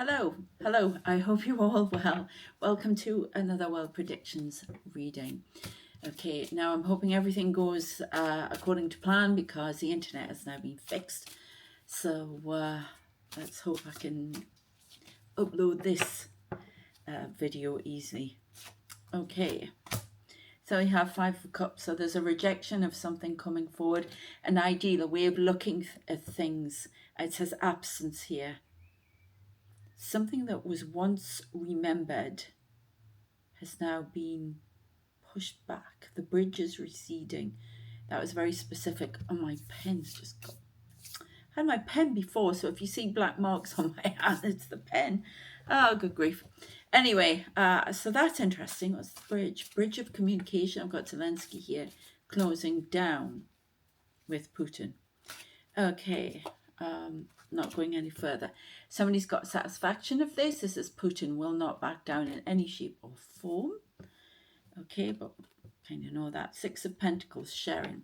Hello, I hope you're all well. Welcome to another World Predictions reading. Okay, now I'm hoping everything goes according to plan because the internet has now been fixed. So let's hope I can upload this video easily. Okay, so we have Five of Cups. So there's a rejection of something coming forward, an ideal, a way of looking at things. It says absence here. Something that was once remembered has now been pushed back. The bridge is receding. That was very specific. Oh, my pen's just got... I had my pen before, so if you see black marks on my hand, it's the pen. Oh, good grief. Anyway, so that's interesting. What's the bridge? Bridge of communication. I've got Zelensky here closing down with Putin. Okay, not going any further. Somebody's got satisfaction of this. This is Putin will not back down in any shape or form. Okay, but kind of know that. Six of Pentacles, sharing.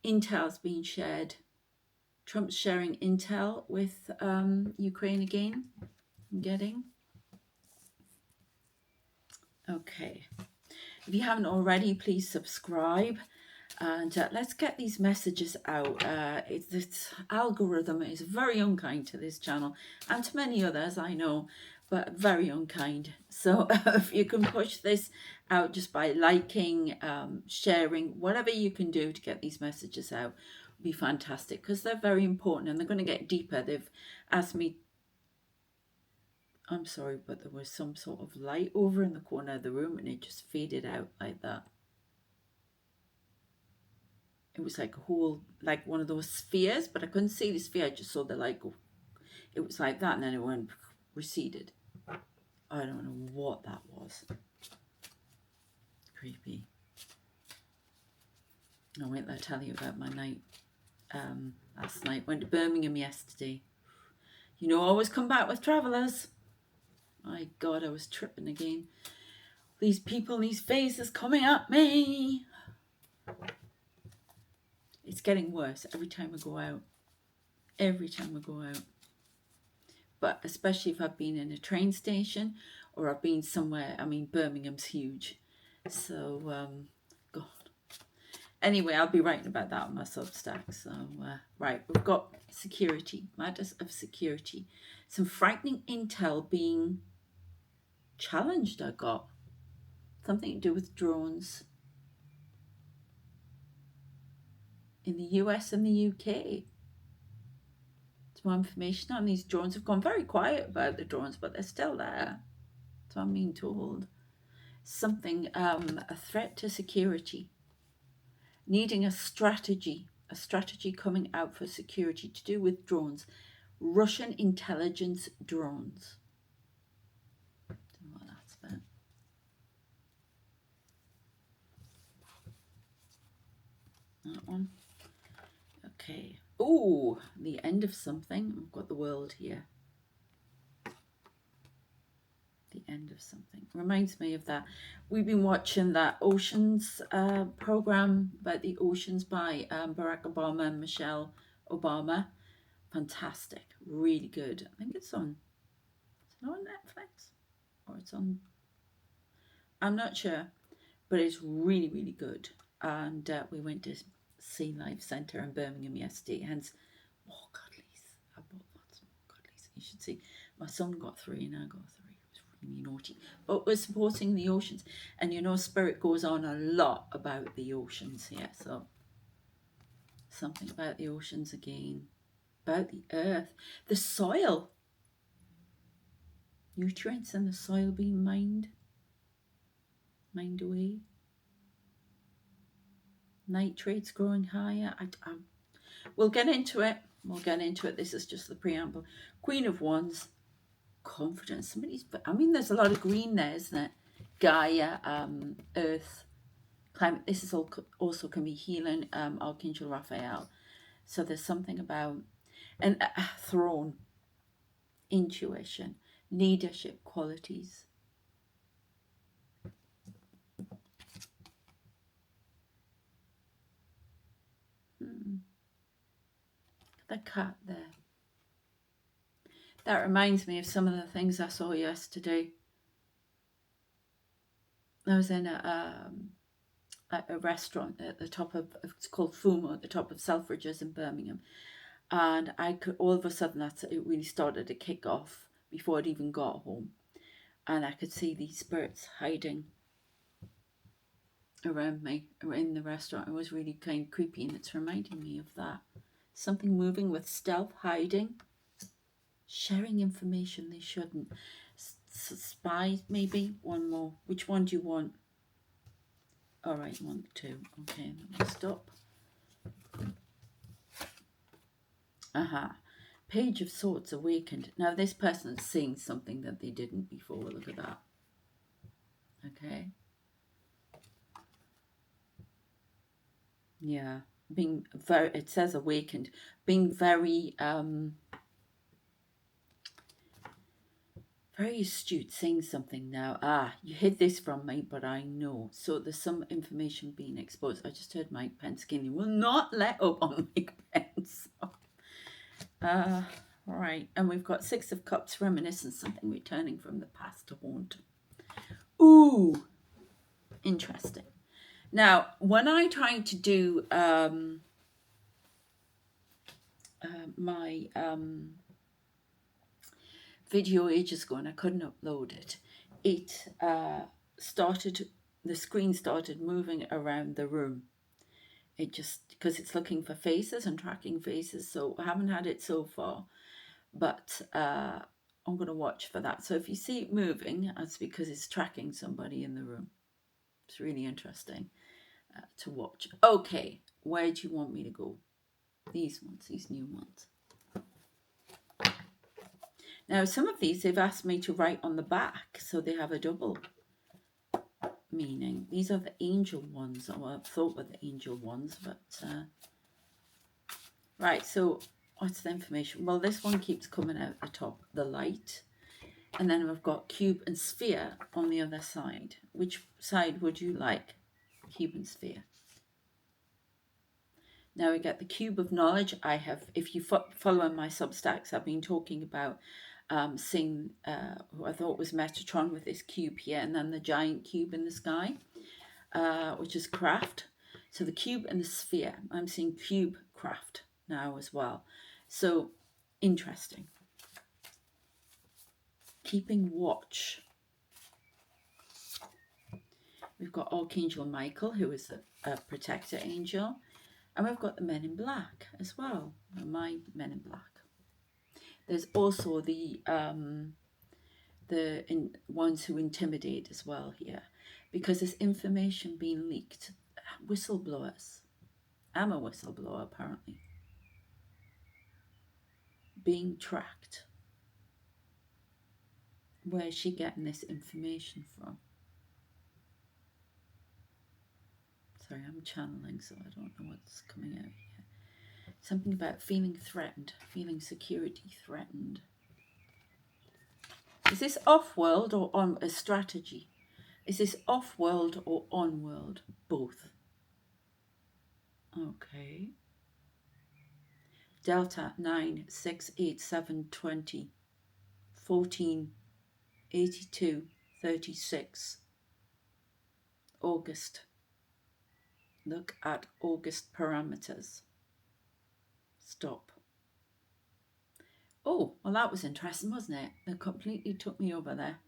Intel's being shared. Trump's sharing intel with Ukraine again. I'm getting. Okay. If you haven't already, please subscribe. And let's get these messages out. This algorithm is very unkind to this channel and to many others, I know, but very unkind. So if you can push this out just by liking, sharing, whatever you can do to get these messages out would be fantastic, because they're very important and they're going to get deeper. They've asked me, I'm sorry, but there was some sort of light over in the corner of the room and it just faded out like that. It was like a whole, like one of those spheres, but I couldn't see the sphere. I just saw the light go. It was like that, and then it went receded. I don't know what that was. Creepy. I wait till I tell you about my night. Last night, went to Birmingham yesterday. You know, I always come back with travellers. My God, I was tripping again. These people, these faces coming at me. It's getting worse every time I go out. Every time I go out. But especially if I've been in a train station or I've been somewhere. I mean, Birmingham's huge. So, God. Anyway, I'll be writing about that on my Substack. So, right, we've got security, matters of security. Some frightening intel being challenged, I got. Something to do with drones. In the US and the UK. More information on these drones. Have gone very quiet about the drones, but they're still there. So I'm being told. Something, a threat to security. Needing a strategy coming out for security to do with drones. Russian intelligence drones. Don't know what that's about. That one. Okay. Oh, the end of something. I've got the world here. The end of something. Reminds me of that. We've been watching that Oceans program about the oceans by Barack Obama and Michelle Obama. Fantastic. Really good. I think it's on Netflix or it's on, I'm not sure, but it's really, really good. And we went to Sea Life Centre in Birmingham yesterday, hence more cuddlies. I bought lots more cuddlies. You should see. My son got 3 and I got 3. Really naughty, but we're supporting the oceans, and you know, Spirit goes on a lot about the oceans here. So something about the oceans again, about the earth, the soil, nutrients in the soil being mined away, nitrates growing higher. We'll get into it. This is just the preamble. Queen of Wands. Confidence. I mean, there's a lot of green there, isn't it? Gaia, earth, climate. This is also can be healing, Archangel Raphael. So there's something about a throne, intuition, leadership qualities. The cat there. That reminds me of some of the things I saw yesterday. I was in a restaurant at the top of, it's called Fumo, at the top of Selfridges in Birmingham. And I could, all of a sudden, it really started to kick off before I'd even got home. And I could see these spirits hiding around me in the restaurant. It was really kind of creepy, and it's reminding me of that. Something moving with stealth, hiding, sharing information they shouldn't. Spies, maybe. One more. Which one do you want? All right, 1, 2. Okay, let me stop. Page of Swords awakened. Now this person is seeing something that they didn't before. Look at that. Okay. Yeah. Being very, it says awakened. Being very, very astute, saying something now. You hid this from me, but I know. So there's some information being exposed. I just heard Mike Pence saying, will not let up on Mike Pence. Right. And we've got 6 of Cups, reminiscence, something returning from the past to haunt. Ooh. Interesting. Now, when I tried to do my video ages ago and I couldn't upload it, the screen started moving around the room. It just, because it's looking for faces and tracking faces, so I haven't had it so far, but I'm going to watch for that. So if you see it moving, that's because it's tracking somebody in the room. It's really interesting to watch. Okay, where do you want me to go? These ones, these new ones. Now, some of these they've asked me to write on the back, so they have a double meaning. These are the angel ones, or I thought were the angel ones, but right. So, what's the information? Well, this one keeps coming out the top, the light, and then we've got cube and sphere on the other side. Which side would you like? Cube and sphere. Now we get the cube of knowledge. I have, if you follow my Substacks, I've been talking about seeing who I thought was Metatron with this cube here, and then the giant cube in the sky, which is craft. So the cube and the sphere, I'm seeing cube craft now as well. So interesting. Keeping watch. We've got Archangel Michael, who is a protector angel. And we've got the Men in Black as well, my Men in Black. There's also the ones who intimidate as well here, because there's information being leaked. Whistleblowers. I'm a whistleblower, apparently. Being tracked. Where's she getting this information from? Sorry, I'm channeling, so I don't know what's coming out here. Something about feeling threatened, feeling security threatened. Is this off-world or on a strategy? Is this off-world or on-world? Both. Okay. Delta 9 6 8 7 20 14 82 36. August. Look at August parameters. Stop. Oh, well, that was interesting, wasn't it? They completely took me over there.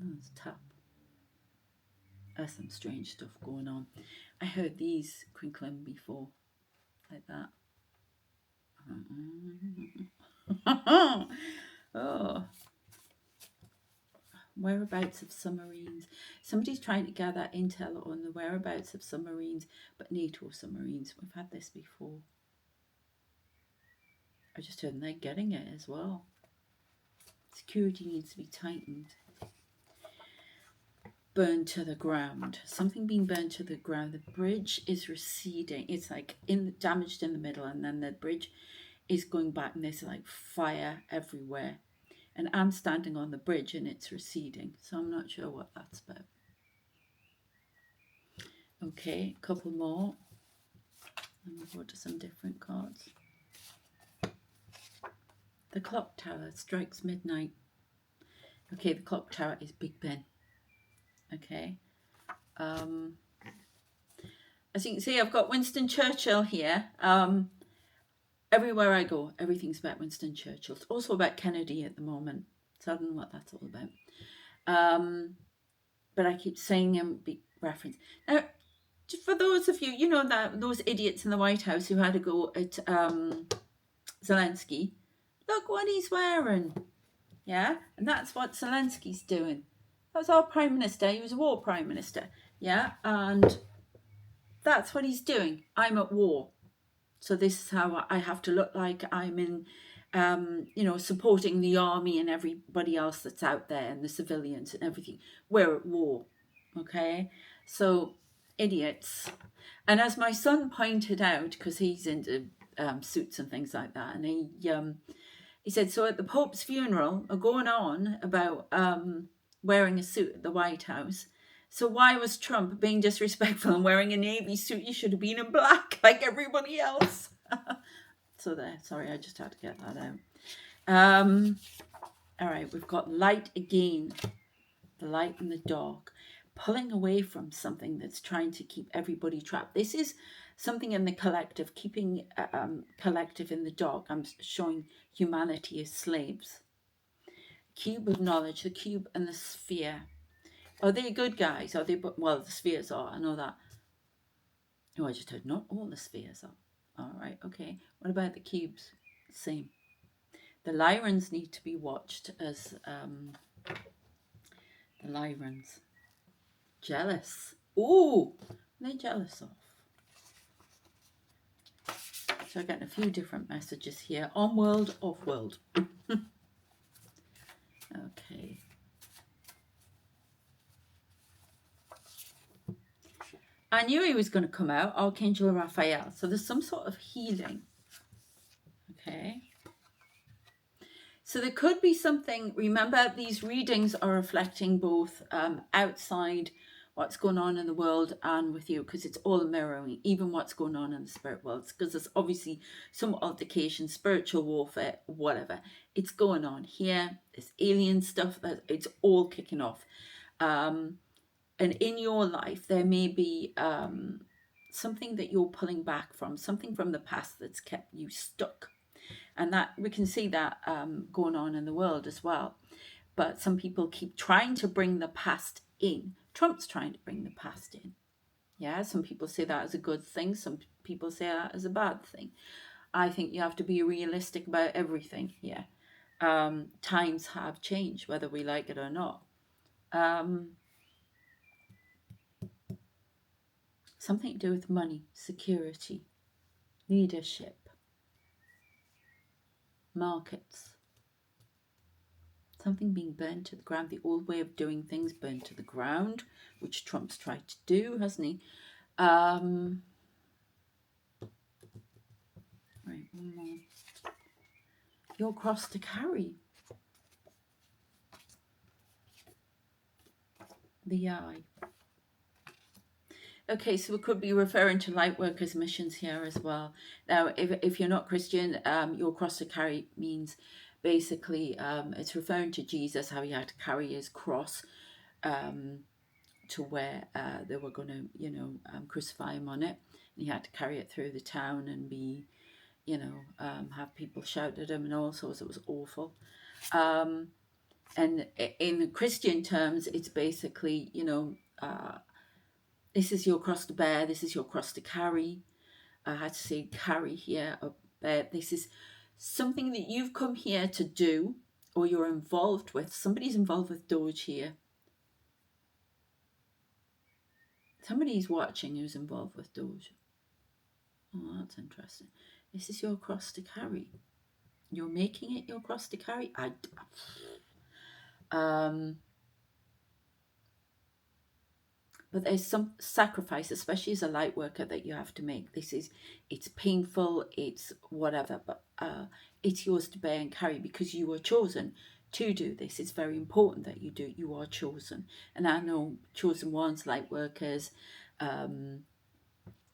Let's tap. There's some strange stuff going on. I heard these crinkling before, like that. Oh. Whereabouts of submarines. Somebody's trying to gather intel on the whereabouts of submarines, but NATO submarines. We've had this before. I just heard they're getting it as well. Security needs to be tightened. Burned to the ground. Something being burned to the ground. The bridge is receding. It's like damaged in the middle, and then the bridge is going back, and there's like fire everywhere. And I'm standing on the bridge and it's receding. So I'm not sure what that's about. Okay, a couple more. And we'll go to some different cards. The clock tower strikes midnight. Okay, the clock tower is Big Ben. Okay. As you can see, I've got Winston Churchill here. Everywhere I go, everything's about Winston Churchill. It's also about Kennedy at the moment. So I don't know what that's all about. But I keep saying him, reference. Now, just for those of you, you know, that those idiots in the White House who had a go at Zelensky, look what he's wearing. Yeah, and that's what Zelensky's doing. That's our Prime Minister. He was a war Prime Minister. Yeah, and that's what he's doing. I'm at war. So this is how I have to look like. I'm in, you know, supporting the army and everybody else that's out there and the civilians and everything. We're at war. Okay, so idiots. And as my son pointed out, because he's into suits and things like that, and he said, so at the Pope's funeral are going on about wearing a suit at the White House. So why was Trump being disrespectful and wearing a navy suit? You should have been in black like everybody else. So there, sorry, I just had to get that out. All right, we've got light again. The light and the dark. Pulling away from something that's trying to keep everybody trapped. This is something in the collective, keeping collective in the dark. I'm showing humanity as slaves. Cube of knowledge, the cube and the sphere. Are they good guys? Are they? Well, the spheres are. I know that. Oh, I just heard not all the spheres are. All right, okay. What about the cubes? Same. The Lyrans need to be watched as the Lyrans. Jealous. Ooh, they're jealous of. So I'm getting a few different messages here. On world, off world. Okay. I knew he was going to come out, Archangel Raphael. So there's some sort of healing. Okay. So there could be something, remember these readings are reflecting both outside what's going on in the world and with you, because it's all mirroring, even what's going on in the spirit world, because there's obviously some altercation, spiritual warfare, whatever. It's going on here. There's alien stuff, that it's all kicking off. And in your life, there may be something that you're pulling back from, something from the past that's kept you stuck. And that we can see that going on in the world as well. But some people keep trying to bring the past in. Trump's trying to bring the past in. Yeah, some people say that as a good thing. Some people say that as a bad thing. I think you have to be realistic about everything here. Times have changed, whether we like it or not. Something to do with money, security, leadership, markets. Something being burned to the ground, the old way of doing things burned to the ground, which Trump's tried to do, hasn't he? Right, one more. Your cross to carry. The eye. Okay, so we could be referring to light workers' missions here as well. Now, if you're not Christian, your cross to carry means basically it's referring to Jesus, how he had to carry his cross to where they were going to, crucify him on it. And he had to carry it through the town and be, have people shout at him and all sorts. It was awful. And in the Christian terms, it's basically, this is your cross to bear, this is your cross to carry. I had to say carry here, or bear. This is something that you've come here to do, or you're involved with. Somebody's involved with Doge here. Somebody's watching who's involved with Doge. Oh, that's interesting. This is your cross to carry. You're making it your cross to carry. But there's some sacrifice, especially as a light worker, that you have to make. It's painful, it's whatever, but it's yours to bear and carry because you were chosen to do this. It's very important that you do. You are chosen. And I know chosen ones, light workers,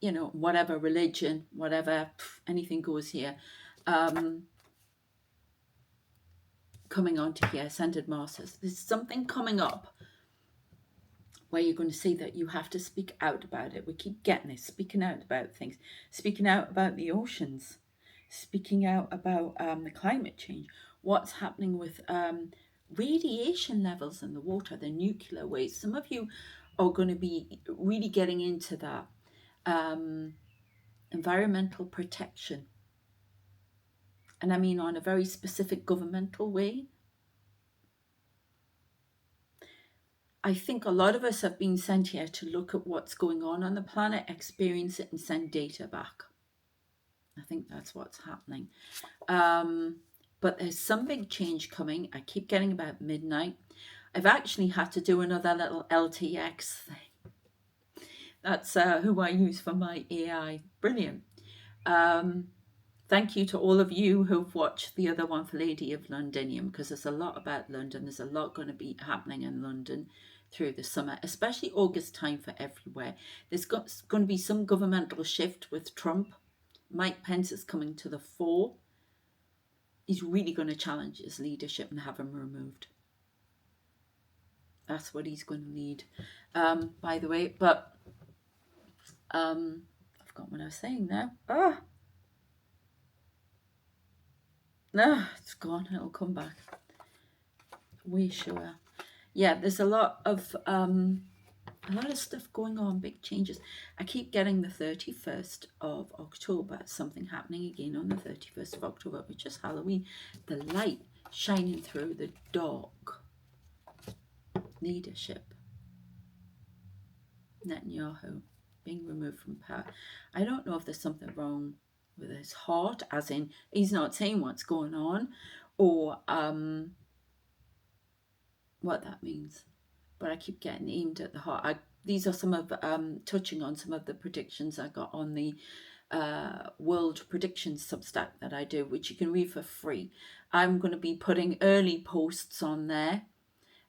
whatever religion, whatever, anything goes here. coming onto here, Ascended Masters. There's something coming up where you're going to see that you have to speak out about it. We keep getting this, speaking out about things, speaking out about the oceans, speaking out about the climate change, what's happening with radiation levels in the water, the nuclear waste. Some of you are going to be really getting into that. Environmental protection. And I mean on a very specific governmental way. I think a lot of us have been sent here to look at what's going on the planet, experience it, and send data back. I think that's what's happening. But there's some big change coming. I keep getting about midnight. I've actually had to do another little LTX thing. That's who I use for my AI. Brilliant. Thank you to all of you who've watched the other one for Lady of Londinium, because there's a lot about London. There's a lot going to be happening in London through the summer, especially August time for everywhere. There's going to be some governmental shift with Trump. Mike Pence is coming to the fore. He's really going to challenge his leadership and have him removed. That's what he's going to lead, by the way. But I've forgotten what I was saying now. No, it's gone. It'll come back. We sure. Yeah, there's a lot of stuff going on, big changes. I keep getting the 31st of October, something happening again on the 31st of October, which is Halloween. The light shining through the dark. Leadership. Netanyahu being removed from power. I don't know if there's something wrong with his heart, as in he's not saying what's going on, or what that means. But I keep getting aimed at the heart. These are some of touching on some of the predictions I got on the World Predictions Substack that I do, which you can read for free. I'm going to be putting early posts on there.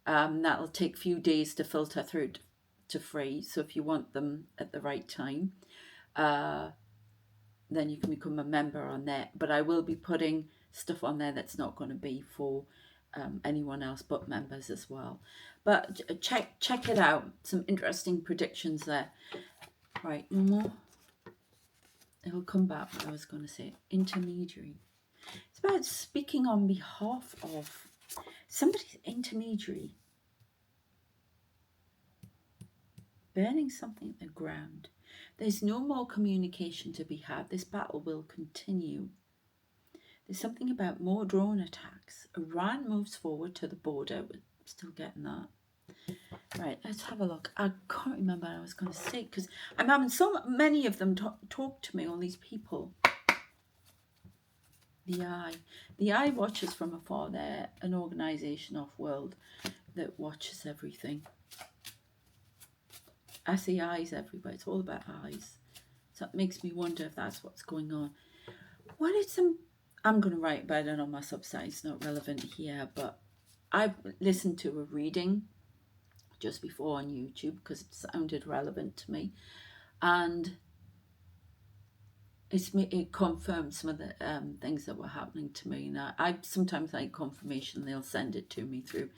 That'll take a few days to filter through to free. So if you want them at the right time, then you can become a member on there. But I will be putting stuff on there that's not going to be for anyone else but members as well. But check it out. Some interesting predictions there. Right, no more. It'll come back what I was going to say. Intermediary. It's about speaking on behalf of somebody's intermediary. Burning something at the ground. There's no more communication to be had. This battle will continue. There's something about more drone attacks. Iran moves forward to the border. We're still getting that. Right, let's have a look. I can't remember what I was going to say, because I'm having so many of them talk to me, all these people. The Eye. The Eye watches from afar. They're an organisation off-world that watches everything. I see eyes everywhere. It's all about eyes. So it makes me wonder if that's what's going on. What is some... I'm going to write about it on my Substack. It's not relevant here, but I've listened to a reading just before on YouTube because it sounded relevant to me. And it confirmed some of the things that were happening to me. And I sometimes like confirmation. They'll send it to me through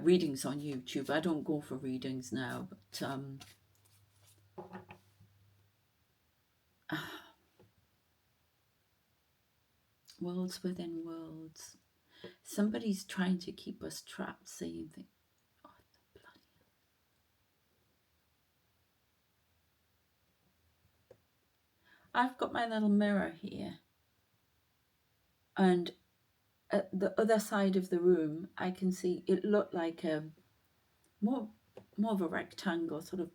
readings on YouTube. I don't go for readings now, but worlds within worlds. Somebody's trying to keep us trapped, saying things. Oh, the bloody hell. I've got my little mirror here, and at the other side of the room, I can see it looked like a more of a rectangle, sort of.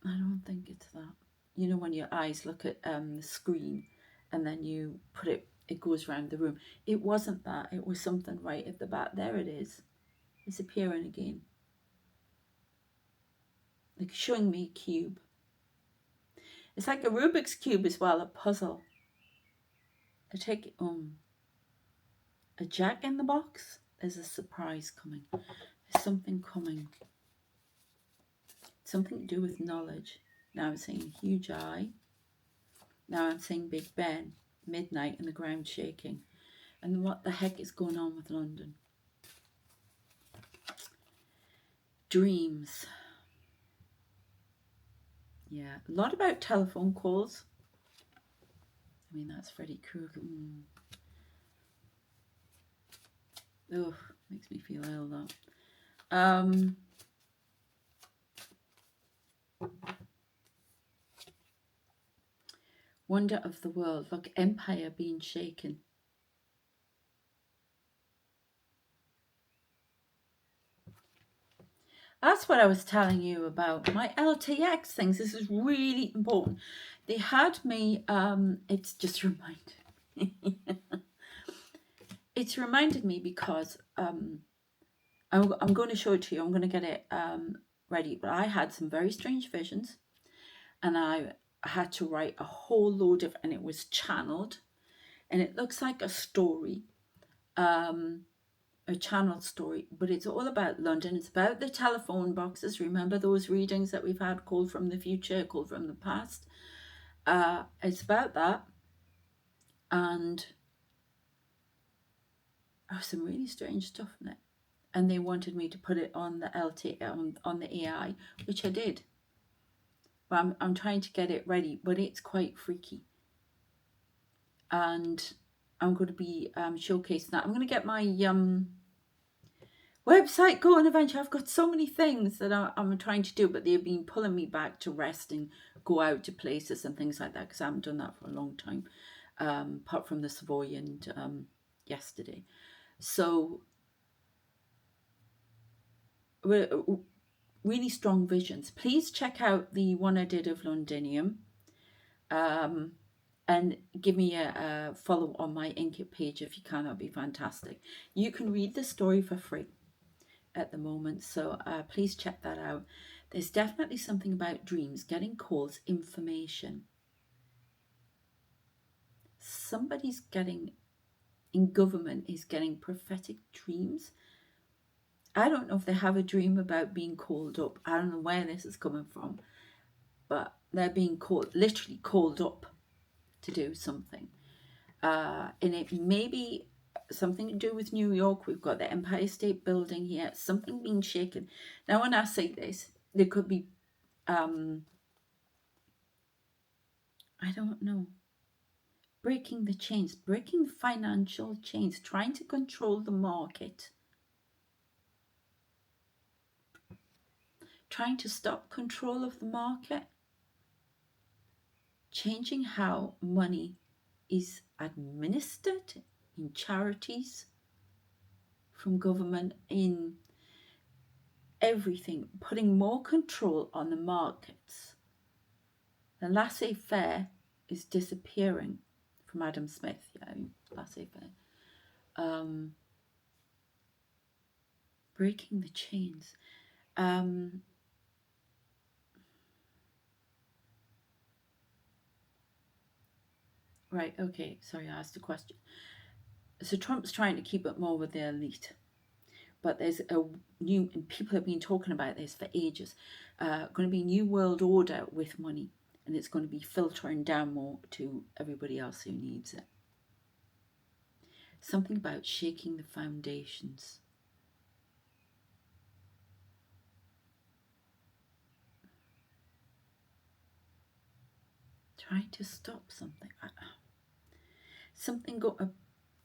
I don't think it's that. You know, when your eyes look at the screen, and then you put it goes around the room. It wasn't that. It was something right at the back. There it is. It's appearing again. Like showing me a cube. It's like a Rubik's Cube as well, a puzzle. I take it a Jack in the Box. There's a surprise coming. There's something coming. Something to do with knowledge. Now I'm saying huge eye. Now I'm saying Big Ben. Midnight and the ground shaking. And what the heck is going on with London? Dreams. Yeah, a lot about telephone calls. I mean, that's Freddy Krueger. Ugh, makes me feel ill, that. Wonder of the world. Look, empire being shaken. That's what I was telling you about my LTX things. This is really important. They had me, it's just reminded it's reminded me because I'm going to show it to you. I'm going to get it ready. But I had some very strange visions, and I had to write a whole load of, and it was channeled, and it looks like a story, a channeled story, but it's all about London. It's about the telephone boxes. Remember those readings that we've had, called from the future, called from the past? It's about that, and there's some really strange stuff in it. And they wanted me to put it on the on the AI, which I did. But I'm trying to get it ready, but it's quite freaky. And I'm going to be showcasing that. I'm going to get my website going eventually. I've got so many things that I'm trying to do, but they've been pulling me back to rest and go out to places and things like that, because I haven't done that for a long time, apart from the Savoy and yesterday. So really strong visions. Please check out the one I did of Londinium, and give me a follow on my Inkit page if you can. That'd be fantastic. You can read the story for free at the moment, so please check that out. There's definitely something about dreams, getting calls, information. Somebody's getting, in government, is getting prophetic dreams. I don't know if they have a dream about being called up. I don't know where this is coming from, but they're being called, literally called up to do something. And it may be something to do with New York. We've got the Empire State Building here, something being shaken. Now, when I say this, there could be, I don't know, breaking the chains, breaking financial chains, trying to control the market, trying to stop control of the market, changing how money is administered in charities, from government, in everything, putting more control on the markets. The laissez-faire is disappearing from Adam Smith. Yeah, laissez-faire. Breaking the chains. Right, okay, sorry, I asked a question. So Trump's trying to keep it more with the elite. But there's a new, and people have been talking about this for ages, going to be a new world order with money. And it's going to be filtering down more to everybody else who needs it. Something about shaking the foundations. Trying to stop something.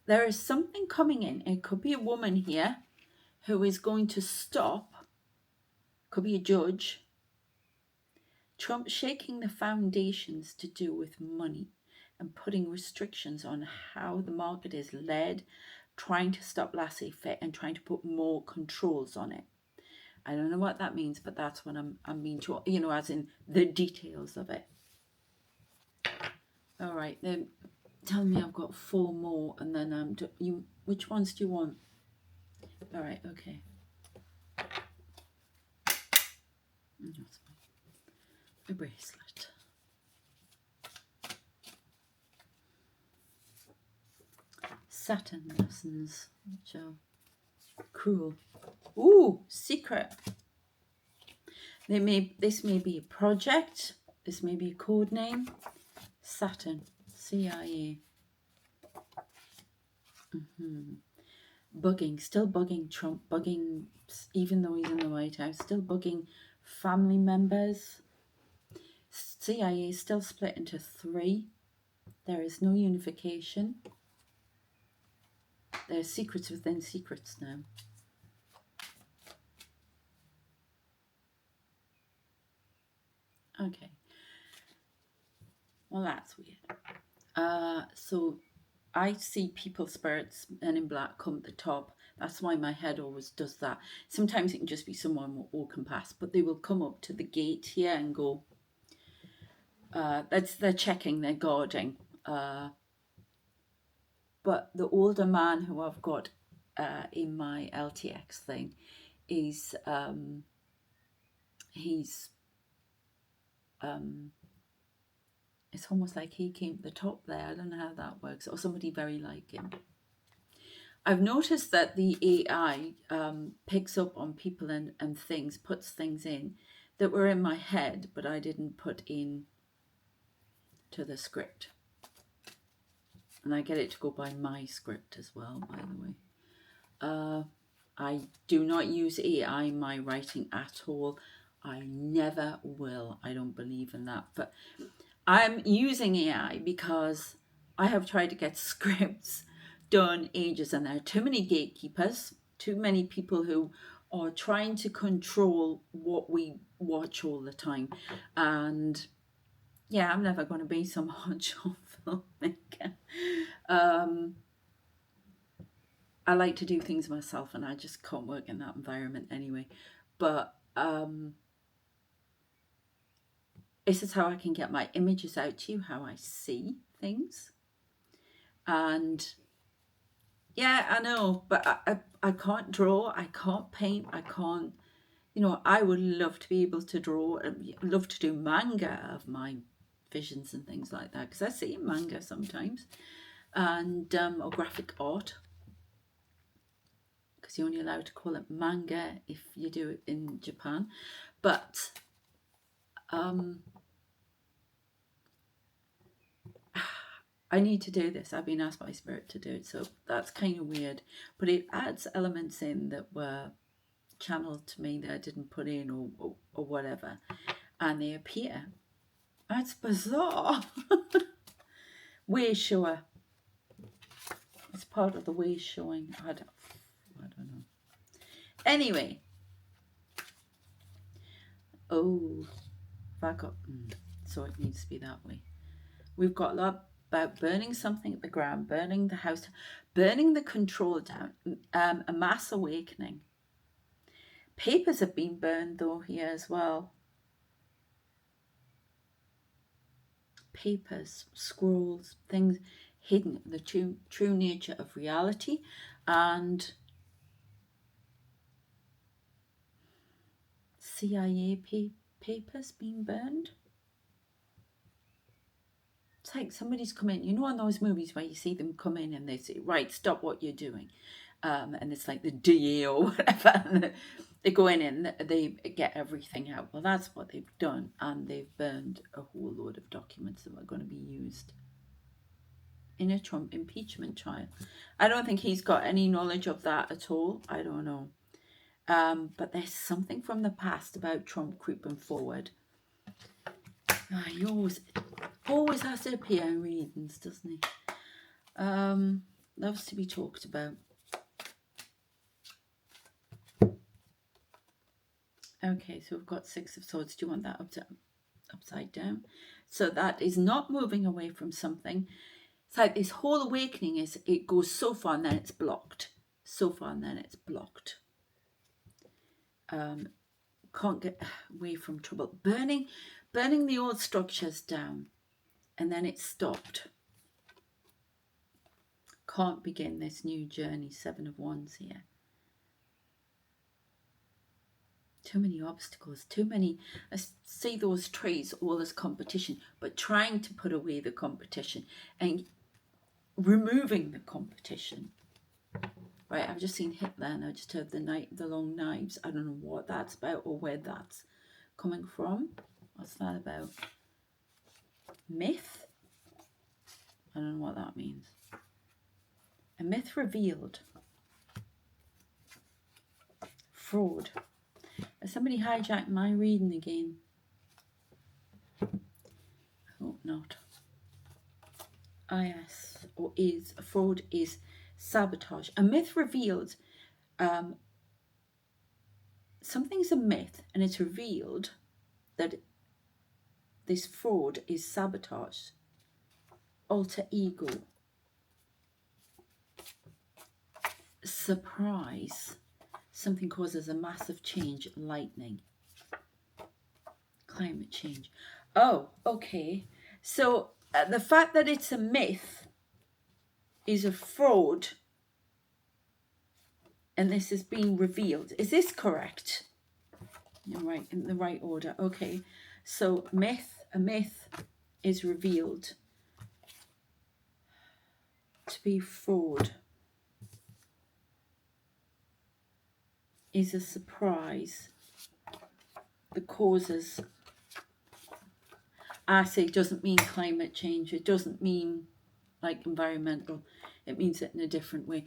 There is something coming in. It could be a woman here who is going to stop. Could be a judge. Trump shaking the foundations to do with money and putting restrictions on how the market is led, trying to stop laissez-faire and trying to put more controls on it. I don't know what that means, but that's what I'm being told, you know, as in the details of it. All right, then tell me I've got 4 more, and then which ones do you want? All right, okay. That's my bracelet. Saturn lessons, which are cruel. Ooh, secret. This may be a project. This may be a code name. Saturn, CIA. Bugging, still bugging Trump, bugging, even though he's in the White House, still bugging family members. CIA is still split into 3. There is no unification. There's secrets within secrets now. Okay. Well, that's weird. So I see people, spirits, men in black come at the top. That's why my head always does that. Sometimes it can just be someone walking past, but they will come up to the gate here and go, they're checking, they're guarding. But the older man who I've got in my LTX thing is, it's almost like he came to the top there. I don't know how that works. Or somebody very like him. I've noticed that the AI picks up on people and things, puts things in that were in my head, but I didn't put in to the script. And I get it to go by my script as well, by the way. I do not use AI in my writing at all. I never will. I don't believe in that. But I'm using AI because I have tried to get scripts done ages, and there are too many gatekeepers, too many people who are trying to control what we watch all the time. And yeah, I'm never going to be some hotshot filmmaker. I like to do things myself, and I just can't work in that environment anyway. But this is how I can get my images out to you, how I see things. And yeah, I know, but I can't draw, I can't paint, I can't, you know, I would love to be able to draw, love to do manga of my visions and things like that, because I see manga sometimes, and or graphic art, because you're only allowed to call it manga if you do it in Japan. But I need to do this. I've been asked by Spirit to do it, so that's kind of weird. But it adds elements in that were channeled to me that I didn't put in or whatever, and they appear. That's bizarre. Way shower. It's part of the way showing. I don't know. Anyway. Oh, back up. So it needs to be that way. We've got a lot about burning something at the ground, burning the house, burning the control down, a mass awakening. Papers have been burned though here as well. Papers, scrolls, things hidden, the true nature of reality, and CIA papers being burned. It's like somebody's come in, you know, in those movies where you see them come in and they say, right, stop what you're doing. And it's like the DA or whatever. And they go in and they get everything out. Well, that's what they've done. And they've burned a whole load of documents that were going to be used in a Trump impeachment trial. I don't think he's got any knowledge of that at all. I don't know. But there's something from the past about Trump creeping forward. He always has to appear in readings, doesn't he? Loves to be talked about. Okay, so we've got 6 of Swords. Do you want that upside down? So that is not moving away from something. It's like this whole awakening is, it goes so far and then it's blocked. So far and then it's blocked. Can't get away from trouble. Burning the old structures down, and then it's stopped. Can't begin this new journey. 7 of Wands here. Too many obstacles, too many. I see those trees all as competition, but trying to put away the competition and removing the competition. Right, I've just seen Hitler and I just heard the long knives. I don't know what that's about or where that's coming from. What's that about? Myth? I don't know what that means. A myth revealed. Fraud. Has somebody hijacked my reading again? I hope not. Yes, or is. Fraud is sabotage. A myth revealed. Something's a myth and it's revealed that this fraud is sabotage. Alter ego. Surprise. Something causes a massive change. Lightning. Climate change. Oh, okay. So the fact that it's a myth is a fraud, and this is being revealed. Is this correct? You're right, in the right order. Okay. So a myth is revealed to be fraud. Is a surprise that causes. I say it doesn't mean climate change. It doesn't mean like environmental. It means it in a different way.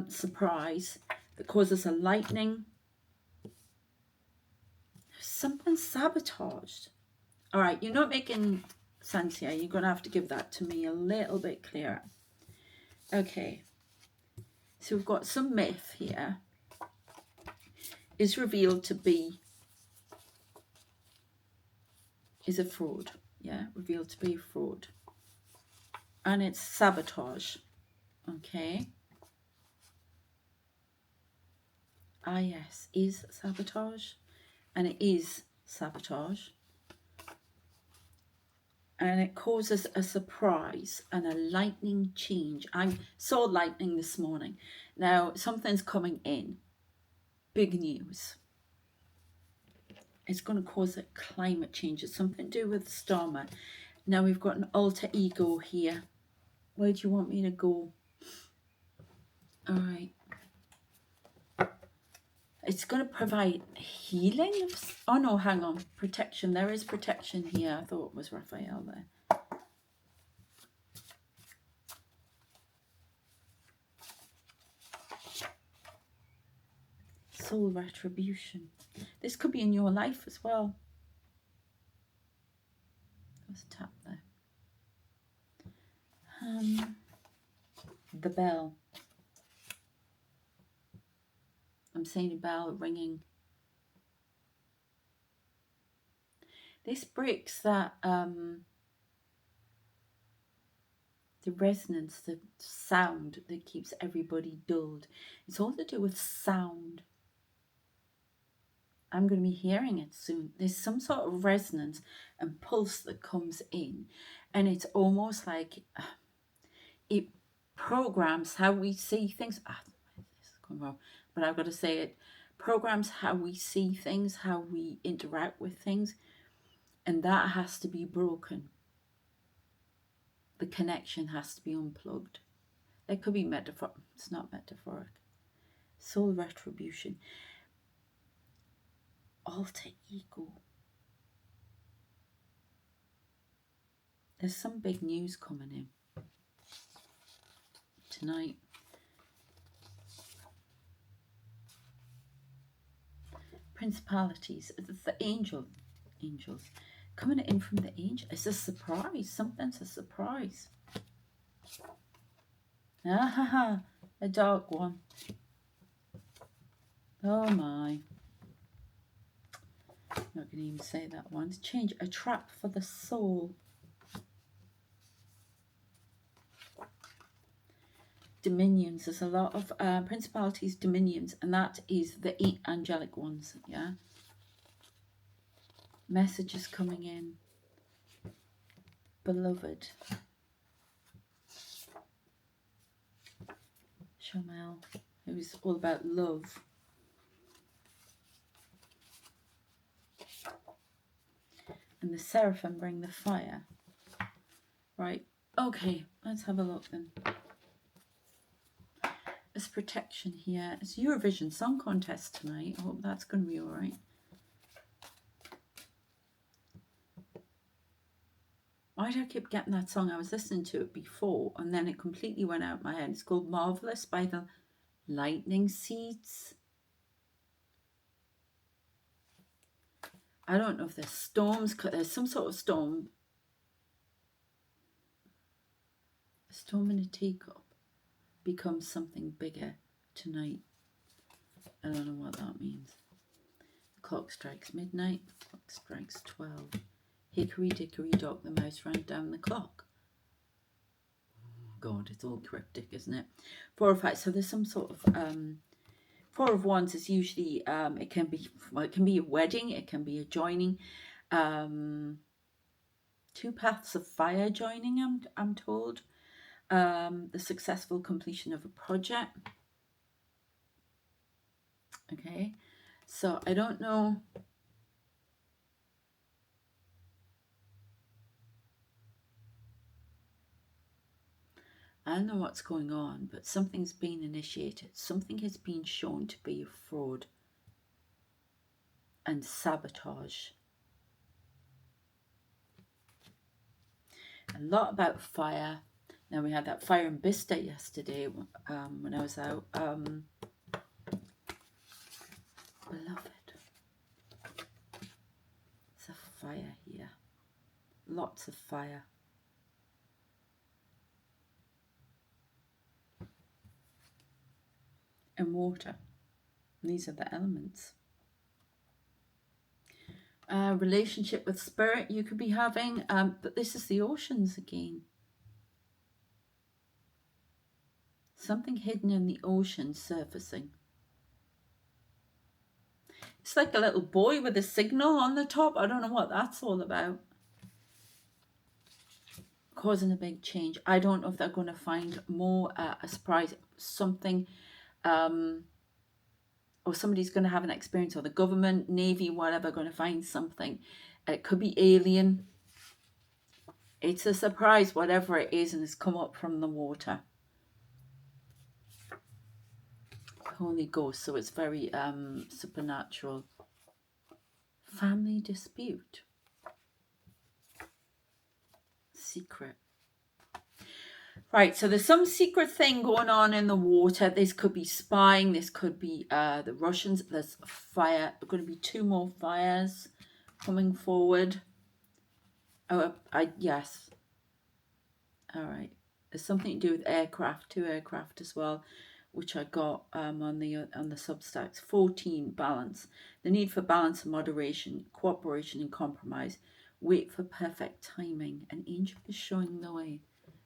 Surprise that causes a lightning. Something sabotaged. All right, you're not making sense here. You're going to have to give that to me a little bit clearer. Okay. So we've got some myth here. Is revealed to be. Is a fraud. Yeah, revealed to be a fraud. And it's sabotage. Okay. Yes, is sabotage. And it is sabotage. And it causes a surprise and a lightning change. I saw lightning this morning. Now, something's coming in. Big news. It's going to cause a climate change. It's something to do with Starmer. Now we've got an alter ego here. Where do you want me to go? All right. It's going to provide healing. Oh no, hang on. Protection. There is protection here. I thought it was Raphael there. Soul retribution. This could be in your life as well. Let's tap there. The bell. I'm seeing a bell ringing. This breaks that the resonance, the sound that keeps everybody dulled. It's all to do with sound. I'm going to be hearing it soon. There's some sort of resonance and pulse that comes in, and it's almost like it programs how we see things. This is going wrong, but I've got to say it. Programs how we see things, how we interact with things, and that has to be broken. The connection has to be unplugged. It could be metaphor. It's not metaphoric. Soul retribution. Alter ego. There's some big news coming in tonight. Principalities. It's the angels coming in from the angel. It's a surprise. Something's a surprise. A dark one. Oh my. I'm not going to even say that one. Change. A trap for the soul. Dominions. There's a lot of principalities, dominions, and that is the angelic ones. Yeah. Messages coming in. Beloved. Shamel, who's all about love. And the seraphim bring the fire. Right. Okay, let's have a look then. There's protection here. It's Eurovision Song Contest tonight. I hope that's going to be all right. Why do I keep getting that song? I was listening to it before and then it completely went out of my head. It's called Marvelous by the Lightning Seeds. I don't know if there's storms. There's some sort of storm. A storm in a teacup becomes something bigger tonight. I don't know what that means. The clock strikes midnight. The clock strikes 12. Hickory dickory dock, the mouse ran down the clock. Oh God, it's all cryptic, isn't it? 4 or 5. So there's some sort of 4 of Wands is usually it can be a wedding, it can be a joining. 2 paths of fire joining, I'm told. The successful completion of a project. Okay, so I don't know. I don't know what's going on, but something's been initiated. Something has been shown to be a fraud and sabotage. A lot about fire. Now we had that fire in Bicester yesterday when I was out. Beloved. There's a fire here. Lots of fire. And water. These are the elements. Relationship with spirit you could be having, but this is the oceans again. Something hidden in the ocean surfacing. It's like a little boy with a signal on the top. I don't know what that's all about. Causing a big change. I don't know if they're going to find more a surprise, something, or somebody's going to have an experience, or the government, Navy, whatever, going to find something. It could be alien. It's a surprise, whatever it is, and it's come up from the water. Holy Ghost, so it's very supernatural. Family dispute. Secret. Right, so there's some secret thing going on in the water. This could be spying. This could be the Russians. There's fire. There are going to be 2 more fires coming forward. Oh, yes. All right. There's something to do with aircraft, 2 aircraft as well, which I got on the Substacks. 14, balance. The need for balance and moderation, cooperation and compromise. Wait for perfect timing. An angel is showing the way.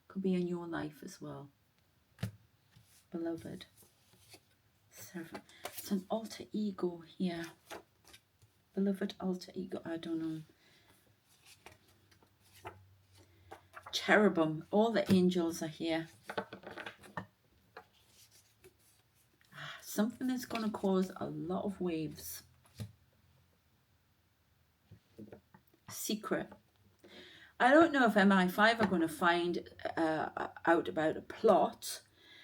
Could be in your life as well. Beloved. Servant. It's an alter ego here. Beloved alter ego. I don't know. Cherubim. All the angels are here. Something that's going to cause a lot of waves. Secret. I don't know if MI5 are going to find out about a plot.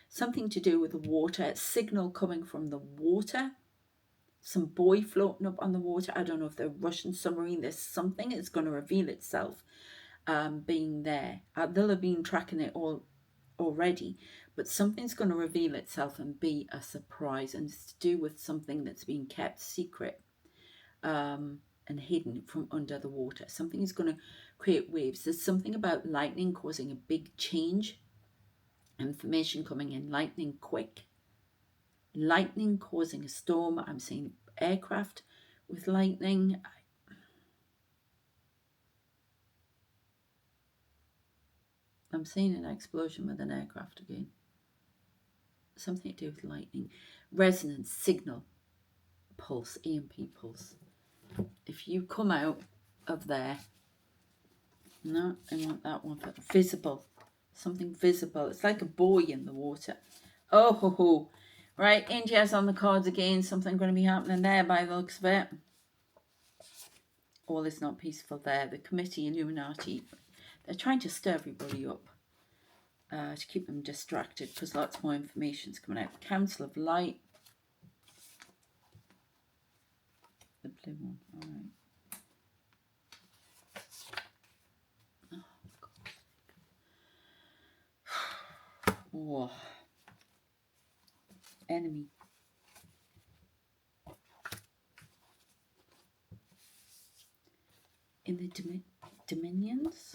Something to do with the water. Signal coming from the water. Some boy floating up on the water. I don't know if they're Russian submarine. There's something that's going to reveal itself being there. They'll have been tracking it all already, but something's going to reveal itself and be a surprise, and it's to do with something that's been kept secret and hidden from under the water. Something is going to create waves. There's something about lightning causing a big change. Information coming in lightning quick. Lightning causing a storm. I'm seeing aircraft with lightning. I'm seeing an explosion with an aircraft again. Something to do with lightning. Resonance, signal, pulse, EMP pulse. If you come out of there, no, I want that one. But visible, something visible. It's like a buoy in the water. Oh ho ho. Right, India's on the cards again. Something going to be happening there by the looks of it. All is not peaceful there. The committee, Illuminati, they're trying to stir everybody up to keep them distracted because lots more information is coming out. Council of Light. The blue one, all right. Oh, Oh, enemy. In the dominions?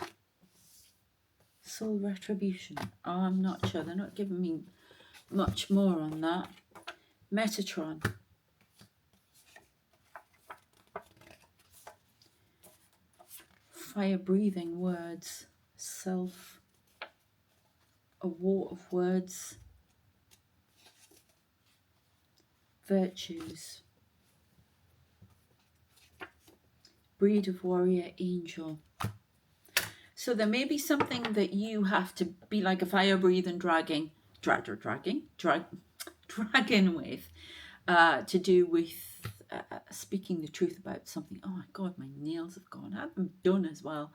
Soul retribution. Oh, I'm not sure. They're not giving me much more on that. Metatron. Fire breathing words. Self. A war of words. Virtues. Breed of warrior angel. So there may be something that you have to be like a fire breathing dragon with, to do with speaking the truth about something. Oh my God, my nails have gone. I have them done as well.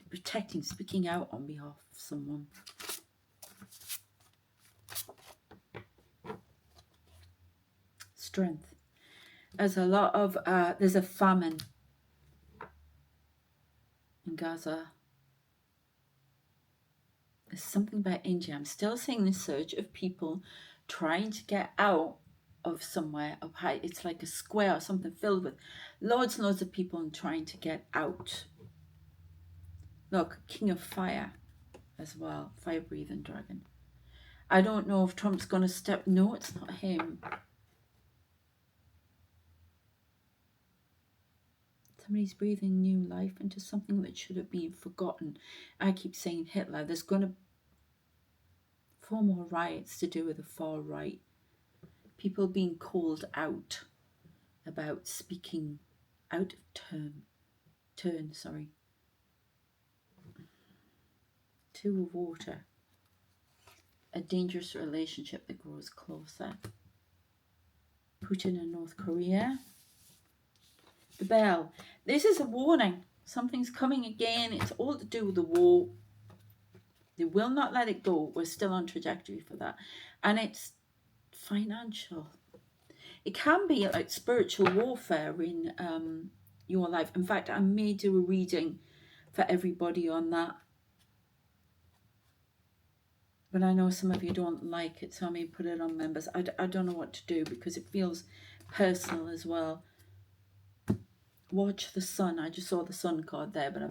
Protecting, speaking out on behalf of someone. Strength. There's a lot of, there's a famine in Gaza. There's something about India. I'm still seeing this surge of people trying to get out of somewhere. It's like a square or something filled with loads and loads of people and trying to get out. Look, King of Fire as well. Fire breathing dragon. I don't know if Trump's going to step. No, it's not him. Somebody's breathing new life into something that should have been forgotten. I keep saying Hitler. There's going to be 4 more riots to do with the far right. People being called out about speaking out of turn. 2 of water. A dangerous relationship that grows closer. Putin and North Korea. The bell. This is a warning. Something's coming again. It's all to do with the war. They will not let it go. We're still on trajectory for that. And it's financial. It can be like spiritual warfare in your life. In fact, I may do a reading for everybody on that. But I know some of you don't like it, so I may put it on members. I don't know what to do because it feels personal as well. Watch the sun. I just saw the sun card there, but I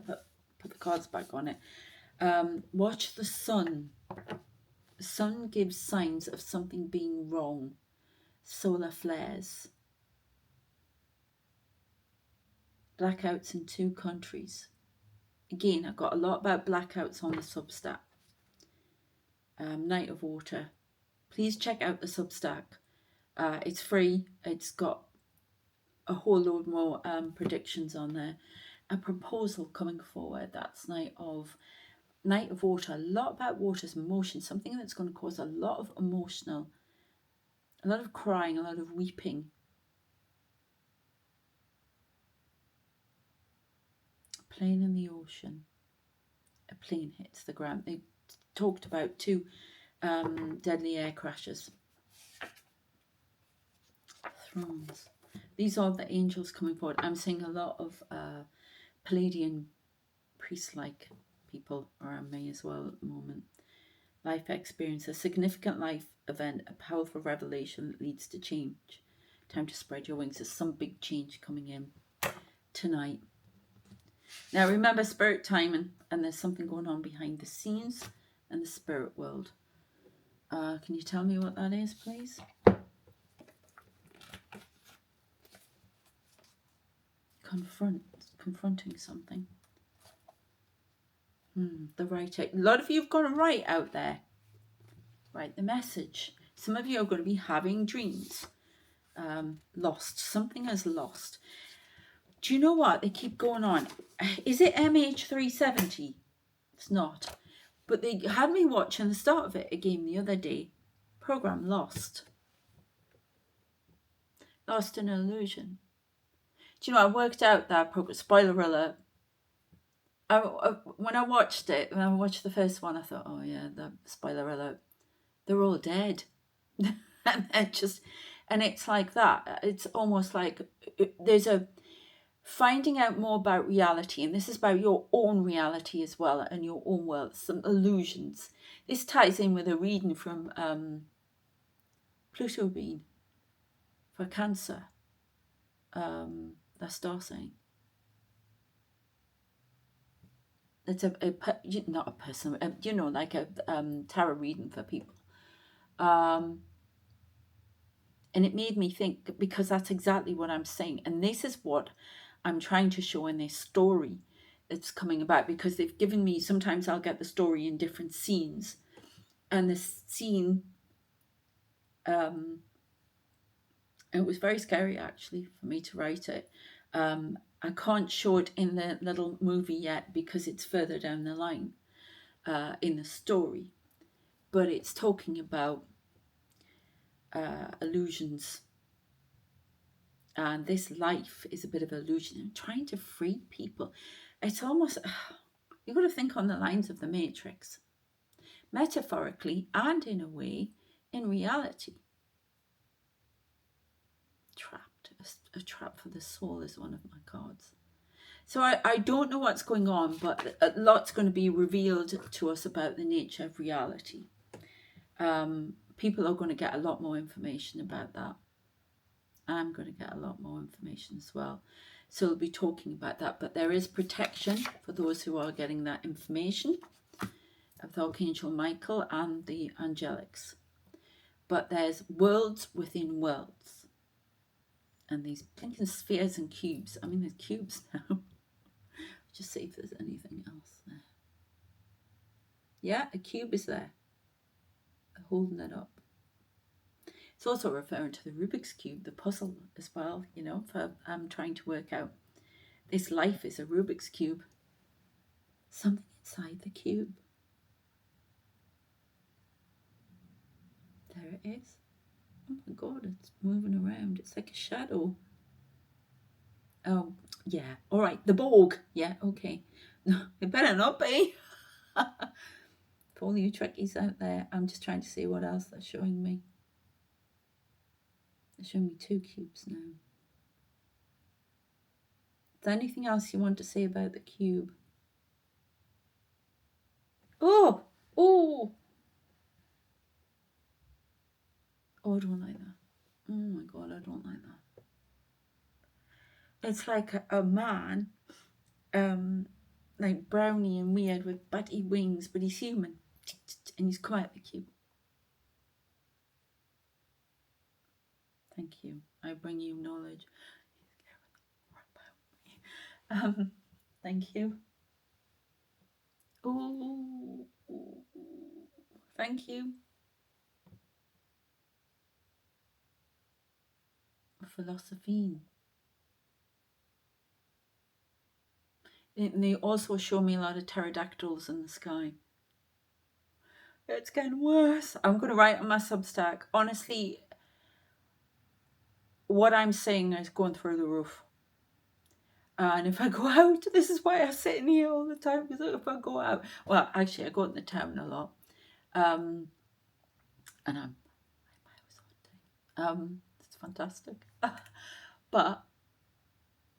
put the cards back on it. Watch the sun. The sun gives signs of something being wrong. Solar flares. Blackouts in 2 countries. Again, I've got a lot about blackouts on the Substack. Night of Water. Please check out the Substack. It's free. It's got a whole load more predictions on there. A proposal coming forward. That's Night of Water. A lot about water's emotion. Something that's going to cause a lot of crying, a lot of weeping. A plane in the ocean. A plane hits the ground. They talked about 2 deadly air crashes. Thrones. These are the angels coming forward. I'm seeing a lot of Palladian priest-like people around me as well at the moment. Life experience, a significant life event, a powerful revelation that leads to change. Time to spread your wings. There's some big change coming in tonight. Now remember spirit timing, and there's something going on behind the scenes in the spirit world. Can you tell me what that is, please? Confronting something. The writer. A lot of you have got to write out there. Write the message. Some of you are going to be having dreams. Lost. Something has lost. Do you know what? They keep going on. Is it MH370? It's not. But they had me watching the start of it again the other day. Program Lost. Lost in Illusion. Do you know, I worked out that program. Spoiler alert. When I watched the first one, I thought, oh yeah, the spoiler alert. They're all dead. And it's like that. It's almost like there's a finding out more about reality, and this is about your own reality as well and your own world, some illusions. This ties in with a reading from Pluto being for Cancer, the star sign. It's not a personal, like a tarot reading for people. And it made me think, because that's exactly what I'm saying. And this is what I'm trying to show in this story that's coming about, because they've given me, sometimes I'll get the story in different scenes. And the scene, it was very scary actually for me to write it. I can't show it in the little movie yet because it's further down the line in the story. But it's talking about illusions. And this life is a bit of an illusion. I'm trying to free people. It's almost, you've got to think on the lines of the Matrix. Metaphorically and in a way, in reality. Trapped. A trap for the soul is one of my cards. So I don't know what's going on, but a lot's going to be revealed to us about the nature of reality. People are going to get a lot more information about that. I'm going to get a lot more information as well. So we'll be talking about that. But there is protection for those who are getting that information of the Archangel Michael and the angelics. But there's worlds within worlds. And these thinking spheres and cubes. I mean, there's cubes now. Just see if there's anything else there. Yeah, a cube is there. They're holding it up. It's also referring to the Rubik's Cube, the puzzle as well, for trying to work out. This life is a Rubik's Cube. Something inside the cube. There it is. Oh my God, it's moving around. It's like a shadow. Oh, yeah. All right, the Borg. Yeah, okay. No, it better not be. For all you Trekkies out there, I'm just trying to see what else they're showing me. They're showing me 2 cubes now. Is there anything else you want to say about the cube? Oh! Oh! Oh, I don't like that. Oh my God, I don't like that. It's like a man, like browny and weird with batty wings, but he's human. And he's come out the cube. Thank you. I bring you knowledge. Thank you. Oh, thank you. Philosophy. And they also show me a lot of pterodactyls in the sky. It's getting worse. I'm going to write on my Substack. Honestly, what I'm saying is going through the roof. And if I go out, this is why I sit in here all the time, because if I go out, well, actually, I go in the town a lot. And I'm it's fantastic. But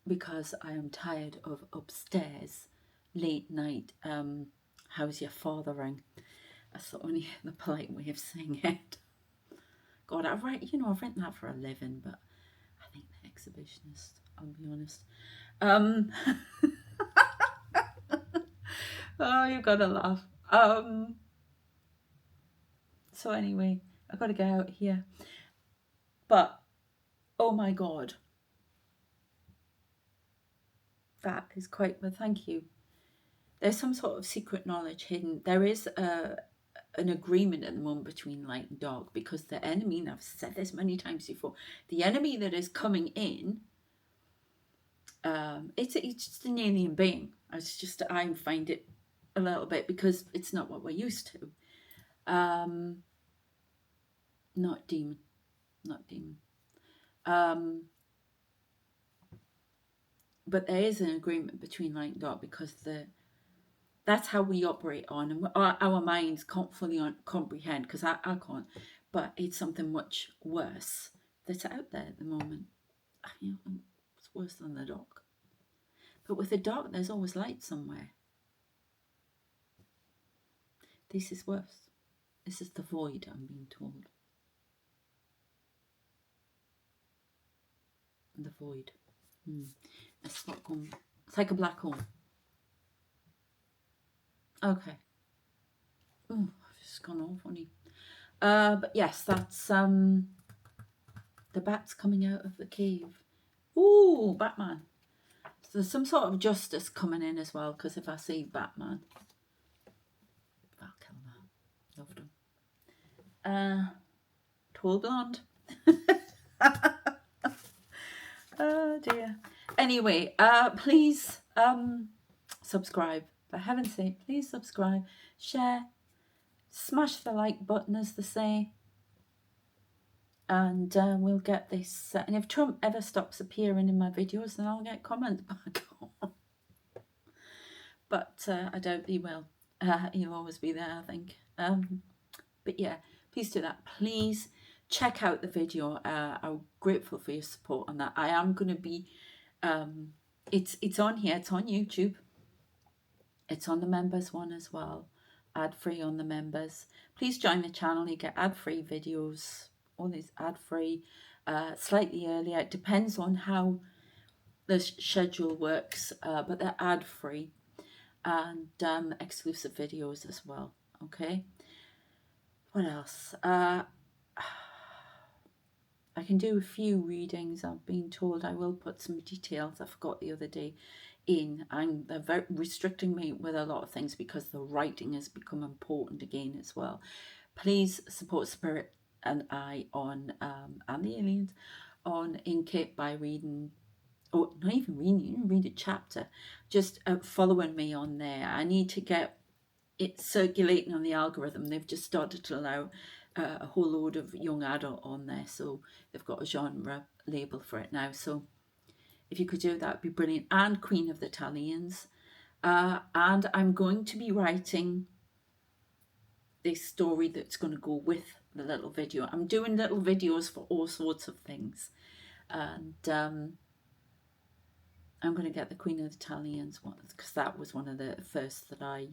because I am tired of upstairs late night, how's your fathering? That's the only the polite way of saying it. God, I've written that for a living, but I think the exhibitionist, I'll be honest. Oh, you gotta laugh. So anyway, I gotta get out here. But oh my God, that is quite. Well, thank you. There's some sort of secret knowledge hidden. There is an agreement at the moment between light and dark, because the enemy, and I've said this many times before, the enemy that is coming in, it's just an alien being. I find it a little bit, because it's not what we're used to. Not demon. But there is an agreement between light and dark, because that's how we operate on, and our minds can't fully comprehend, because I can't, but it's something much worse that's out there at the moment. It's worse than the dark. But with the dark, there's always light somewhere. This is worse. This is the void, I'm being told. The void. It's not going. It's like a black hole. Okay. Oh, I've just gone all funny. But yes, that's the bat's coming out of the cave. Ooh, Batman. So there's some sort of justice coming in as well, because if I see Batman, I'll kill him. Loved him. Tall blonde. Oh dear. Anyway, please subscribe. For heaven's sake, please subscribe, share, smash the like button, as they say, and we'll get this. And if Trump ever stops appearing in my videos, then I'll get comments back on. But I doubt he will. He'll always be there, I think. But yeah, please do that. Please check out the video. I'm grateful for your support on that. I am going to be, it's on here, it's on YouTube. It's on the members one as well. Ad-free on the members. Please join the channel. You get ad-free videos. All these ad-free, slightly earlier. It depends on how the schedule works, but they're ad-free. And exclusive videos as well. Okay. What else? I can do a few readings. I've been told I will put some details I forgot the other day in, and they're very restricting me with a lot of things because the writing has become important again as well. Please support Spirit and I on and the aliens on Inkit by reading, or not even reading, you can read a chapter, just following me on there. I need to get it circulating on the algorithm. They've just started to allow a whole load of young adult on there, so they've got a genre label for it now. So if you could do that, would be brilliant. And Queen of the Italians. And I'm going to be writing this story that's going to go with the little video. I'm doing little videos for all sorts of things, and I'm going to get the Queen of the Italians one, because that was one of the first that I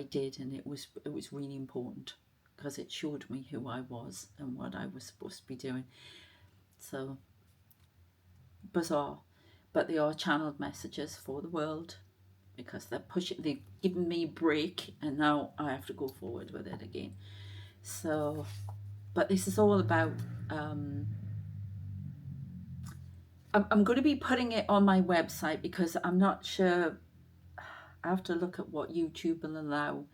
did, and it was really important because it showed me who I was and what I was supposed to be doing. So bizarre, but they are channeled messages for the world, because they've given me a break, and now I have to go forward with it again. So, but this is all about I'm going to be putting it on my website, because I'm not sure. I have to look at what YouTube will allow,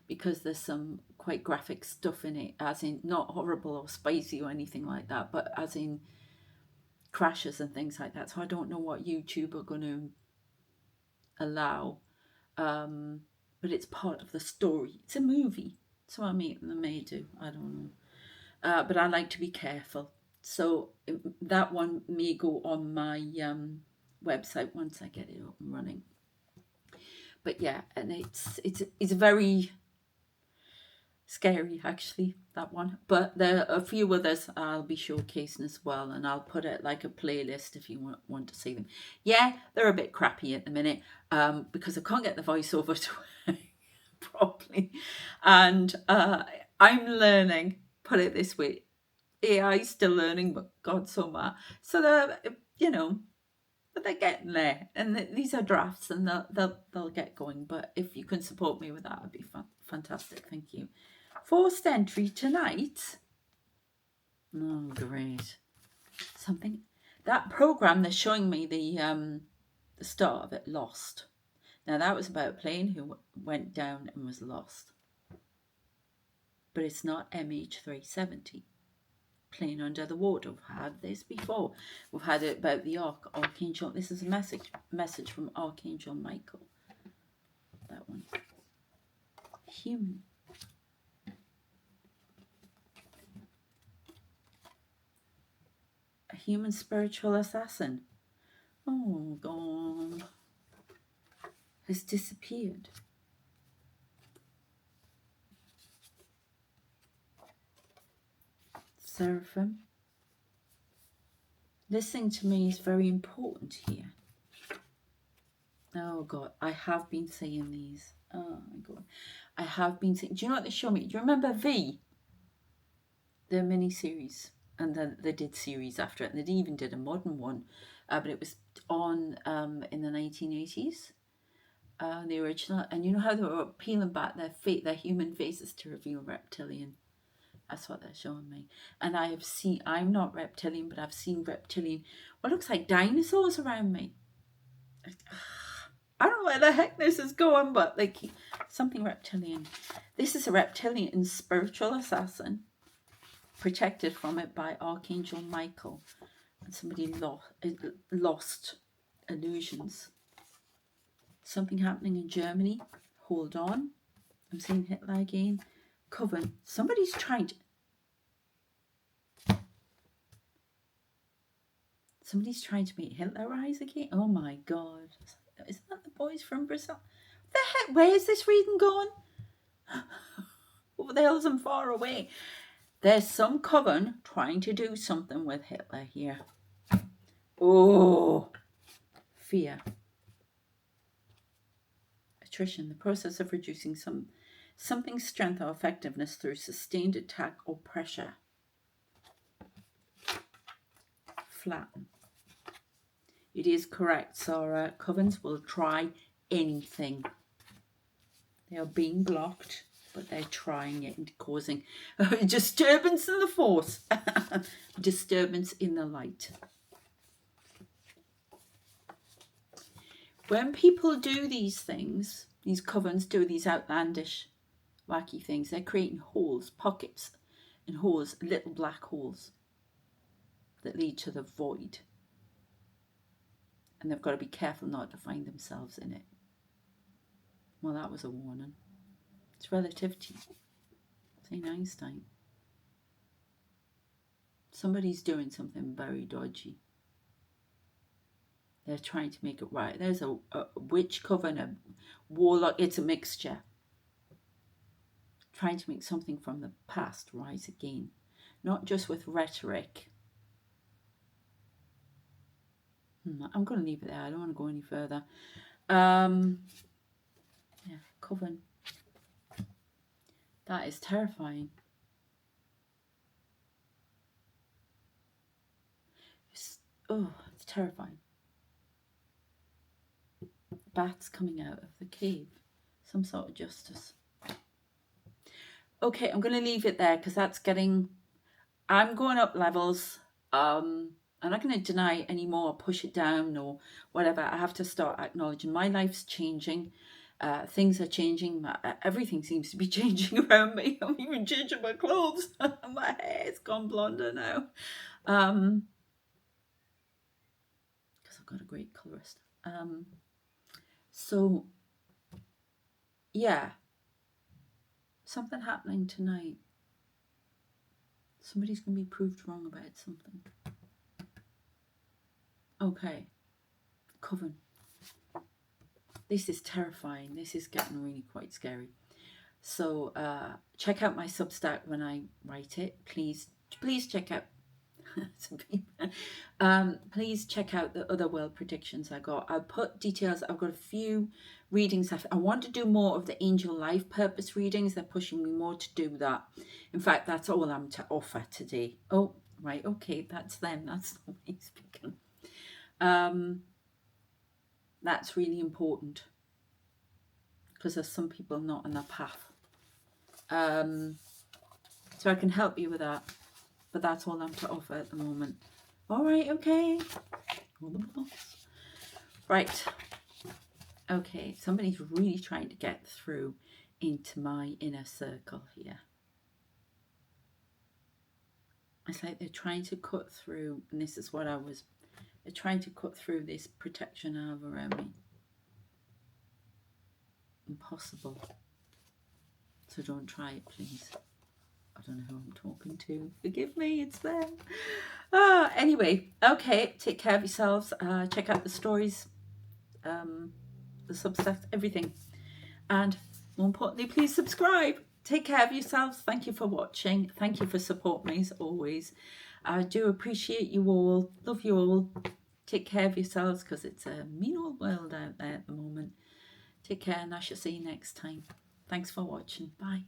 because there's some quite graphic stuff in it, as in not horrible or spicy or anything like that, but as in crashes and things like that. So I don't know what YouTube are going to allow, but it's part of the story. It's a movie, so I may do, I don't know, but I like to be careful. So that one may go on my website once I get it up and running. But yeah, and it's very scary, actually, that one. But there are a few others I'll be showcasing as well, and I'll put it like a playlist if you want to see them. Yeah, they're a bit crappy at the minute, because I can't get the voiceover to work properly, and I'm learning. Put it this way, AI's still learning, but God so much. So they're, but they're getting there, and these are drafts, and they'll get going. But if you can support me with that, it'd be fantastic. Thank you. Forced entry tonight. Oh, great! Something that program they're showing me the start of it, Lost. Now that was about a plane who went down and was lost, but it's not MH370. Plane under the water. We've had this before. We've had it about the Archangel. This is a message from Archangel Michael. That one. Human. A human spiritual assassin. Oh, God. Has disappeared. Seraphim. Listening to me is very important here. Oh God, I have been seeing these. Oh my God, I have been seeing. Do you know what they show me? Do you remember V, the mini series, and then they did series after it, and they even did a modern one, but it was on in the 1980s. The original, and you know how they were peeling back their human faces to reveal reptilian. That's what they're showing me. And I have seen, I'm not reptilian, but I've seen reptilian, what looks like dinosaurs around me. I don't know where the heck this is going, but like something reptilian. This is a reptilian spiritual assassin, protected from it by Archangel Michael. And somebody lost illusions. Something happening in Germany. Hold on. I'm seeing Hitler again. Coven. Somebody's trying to make Hitler rise again. Oh my God. Isn't that the boys from Brazil? What the heck? Where is this reading going? Over the hills and far away. There's some coven trying to do something with Hitler here. Oh. Fear. Attrition. The process of reducing something's strength or effectiveness through sustained attack or pressure. Flatten. It is correct, Sarah. Covens will try anything. They are being blocked, but they're trying it and causing a disturbance in the force. Disturbance in the light. When people do these things, these covens do these outlandish, wacky things, they're creating holes, pockets and holes, little black holes that lead to the void. And they've got to be careful not to find themselves in it. Well, that was a warning. It's relativity. St. Einstein. Somebody's doing something very dodgy. They're trying to make it right. There's a witch coven, a warlock. It's a mixture. Trying to make something from the past rise again. Not just with rhetoric. I'm going to leave it there. I don't want to go any further. Yeah, Coven. That is terrifying. It's terrifying. Bats coming out of the cave. Some sort of justice. Okay, I'm going to leave it there because that's getting... I'm going up levels. I'm not going to deny anymore, push it down or whatever. I have to start acknowledging my life's changing. Things are changing. Everything seems to be changing around me. I'm even changing my clothes. My hair's gone blonder now. Because I've got a great colorist. So, yeah. Something happening tonight. Somebody's going to be proved wrong about something. Okay. Coven. This is terrifying. This is getting really quite scary. So check out my Substack when I write it. Please check out please check out the other world predictions I got. I'll put details. I've got a few readings. I want to do more of the angel life purpose readings. They're pushing me more to do that. In fact, that's all I'm to offer today. Oh, right. Okay. That's them. That's not me speaking. That's really important because there's some people not on their path. So I can help you with that. But that's all I'm to offer at the moment. All right, okay. Right. Okay, somebody's really trying to get through into my inner circle here. It's like they're trying to cut through, and this is what they're trying to cut through this protection I have around me. Impossible. So don't try it, please. I don't know who I'm talking to. Forgive me, it's them. Anyway, okay, take care of yourselves. Check out the stories, the Substacks, everything. And more importantly, please subscribe. Take care of yourselves. Thank you for watching. Thank you for supporting me as always. I do appreciate you all. Love you all. Take care of yourselves, because it's a mean old world out there at the moment. Take care, and I shall see you next time. Thanks for watching. Bye.